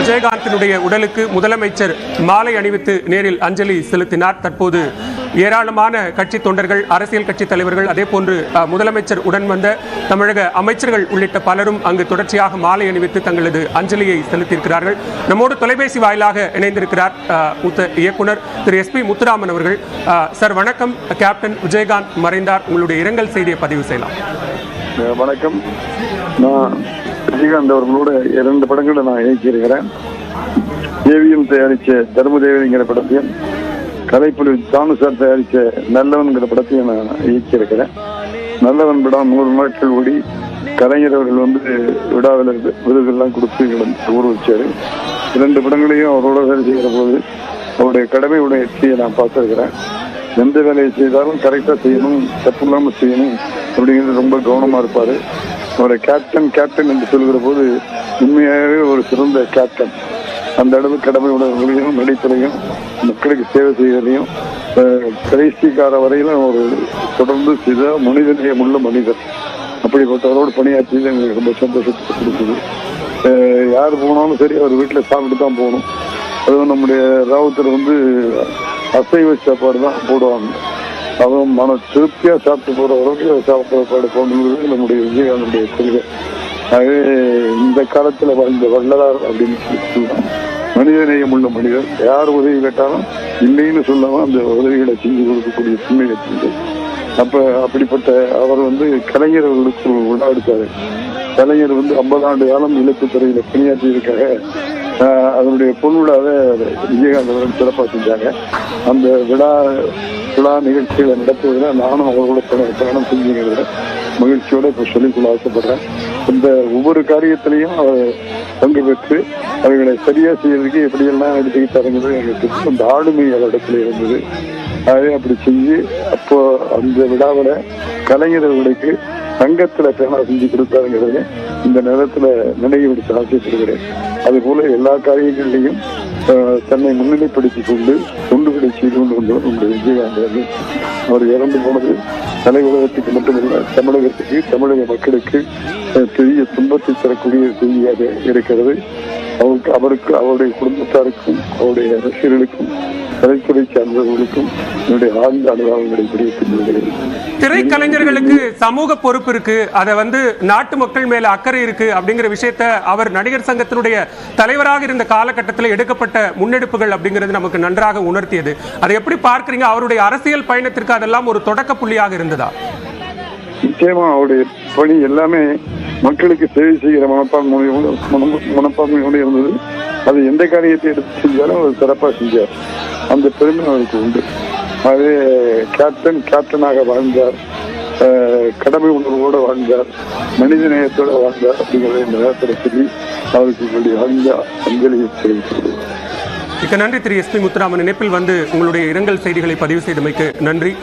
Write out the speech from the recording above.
விஜயகாந்தினுடைய உடலுக்கு முதலமைச்சர் மாலை அணிவித்து நேரில் அஞ்சலி செலுத்தினார். தற்போது ஏராளமான கட்சி தொண்டர்கள், அரசியல் கட்சி தலைவர்கள், அதே போன்று முதலமைச்சர் உடன் வந்த தமிழக அமைச்சர்கள் உள்ளிட்ட பலரும் அங்கு தொடர்ச்சியாக மாலை அணிவித்து தங்களது அஞ்சலியை செலுத்தியிருக்கிறார்கள். நம்மோடு தொலைபேசி வாயிலாக இணைந்திருக்கிறார் மூத்த இயக்குனர் திரு SP முத்துராமன் அவர்கள். சார் வணக்கம். கேப்டன் விஜயகாந்த் மறைந்தார், உங்களுடைய இரங்கல் செய்தியை பதிவு செய்யலாம். வணக்கம். நான் விஜயகாந்த் அவர்களோட 2 படங்களை நான் இயக்கியிருக்கிறேன். ஏவிஎம் தயாரித்த தர்மதேவனிங்கிற படத்தையும், கலைப்புலி தானு சார் தயாரித்த நல்லவன்கிற படத்தையும் நான் இயக்கியிருக்கிறேன். நல்லவன் படம் 100 நாட்கள் ஓடி கலைஞர் அவர்கள் விடாவில் விருதுகள்லாம் கொடுத்து கௌரவிச்சாரு. 2 படங்களையும் அவரோட வேலை செய்கிற போது அவருடைய கடமையுடைய வெற்றியை நான் பார்த்துருக்கிறேன். எந்த வேலையை செய்தாலும் கரெக்டாக செய்யணும், தப்பு இல்லாமல் செய்யணும் அப்படிங்கிறது ரொம்ப கவனமாக இருப்பார். அவரை கேப்டன் என்று சொல்கிற போது உண்மையாகவே ஒரு சிறந்த கேப்டன். அந்த அளவு கடமையுடையவர்களையும் நடிப்பதையும் மக்களுக்கு சேவை செய்வதையும் கடைசிக்கார வரையிலும் ஒரு தொடர்ந்து செய்த மனிதநேயம் உள்ள மனிதர். அப்படிப்பட்டவரோடு பணியாற்றியது எங்களுக்கு ரொம்ப சந்தோஷத்தை கொடுக்குது. யார் போனாலும் சரி அவர் வீட்டில் சாப்பிட்டு தான் போகணும். அதுவும் நம்முடைய ராவுத்தர் அசைவ சாப்பாடு தான் போடுவாங்க. அவன் மன திருப்தியாக சாப்பிட்டு போகிற அளவுக்கு சாப்பாடு போகணுங்கிறது நம்முடைய விஜயகாந்துடைய கொள்கை. ஆகவே இந்த காலத்தில் வாழ்ந்த வள்ளலார் அப்படின்னு சொல்லலாம். மனிதநேயம் உள்ள மனிதர். யார் உதவி கேட்டாலும் இல்லைன்னு சொல்லாமல் அந்த உதவிகளை செஞ்சு கொடுக்கக்கூடிய சிந்தனை செஞ்சு அப்படிப்பட்ட அவர் கலைஞர் அவர்களுக்கு விழா எடுத்தாரு. கலைஞர் 50 ஆண்டு காலம் இலக்குத்துறையில் பணியாற்றியதுக்காக அதனுடைய பொன்விழாவை விஜயகாந்த் அவர்கள் சிறப்பாக செஞ்சாங்க. அந்த விழா நிகழ்ச்சிகளை நடத்துவதில் நானும் அவர்களோட பயணம் செஞ்சுங்கிறத மகிழ்ச்சியோட இப்போ சொல்லிக்கொள்ள ஆசைப்படுறேன். இந்த ஒவ்வொரு காரியத்திலையும் அவர் பங்கு பெற்று அவர்களை சரியாக செய்யறதுக்கு எப்படியெல்லாம் எடுத்துக்கிட்டாருங்கிறது எங்களுக்கு அந்த ஆளுமை இடத்துல இருந்தது. அதே அப்படி செஞ்சு அப்போ அந்த விழாவில் கலைஞர்களுக்கு சங்கத்துல பேனா செஞ்சு கொடுத்தாருங்கிறத இந்த நேரத்துல நினைவுபடுத்த ஆசைப்படுகிறேன். அது போல எல்லா காரியங்களிலையும் தன்னை முன்னிலைப்படுத்திக் கொண்டு தொண்டுகளை செய்து கொண்டு வந்தவர் நம்முடைய விஜயகாந்த். அவர் இறந்து போனது கலை உலகத்துக்கு மட்டுமல்ல, தமிழகத்துக்கு, தமிழக மக்களுக்கு பெரிய துன்பத்தை தரக்கூடிய செய்தியாக இருக்கிறது. அவருக்கு அவருடைய குடும்பத்தாருக்கும் அவருடைய ரசிகர்களுக்கும் கலைத்துறை சார்ந்தவர்களுக்கும் என்னுடைய ஆழ்ந்த அனுபவங்களை தெரிவித்துள்ளது. திரைக்கலைஞர்களுக்கு சமூக பொறுப்பு இருக்கு, அதை நாட்டு மக்கள் மேல அக்கறை இருக்கு அப்படிங்கிற விஷயத்த அவர் நடிகர் சங்கத்தினுடைய தலைவராக இருந்த காலகட்டத்தில் எடுக்கப்பட்ட முன்னெடுப்புகள் அப்படிங்கிறது நமக்கு நன்றாக உணர்த்தியது. அதை எப்படி பார்க்கிறீங்க? அவருடைய அரசியல் பயணத்திற்கு அதெல்லாம் ஒரு தொடக்க புள்ளியாக இருந்ததா? நிச்சயமா அவருடைய பணி எல்லாமே மக்களுக்கு சேவை செய்கிற மனப்பான்மையோடு இருந்தது. அது எந்த காரியத்தை எடுத்து செஞ்சாலும் அவர் சிறப்பாக செஞ்சார். அந்த பெருமை அவருக்கு உண்டு. அதே கேப்டனாக வாழ்ந்தார், கடமை உணர்வோடு வாழ்ந்தார், மனித நேயத்தோடு வாழ்ந்தார் அப்படிங்கிறத இந்த நேரத்தில் சொல்லி அவருக்கு வாழ்ந்த அஞ்சலியை தெரிவித்துள்ளது. மிக்க நன்றி திரு SP முத்துராமன். இணைப்பில் உங்களுடைய இரங்கல் செய்திகளை பதிவு செய்தமைக்கு நன்றி.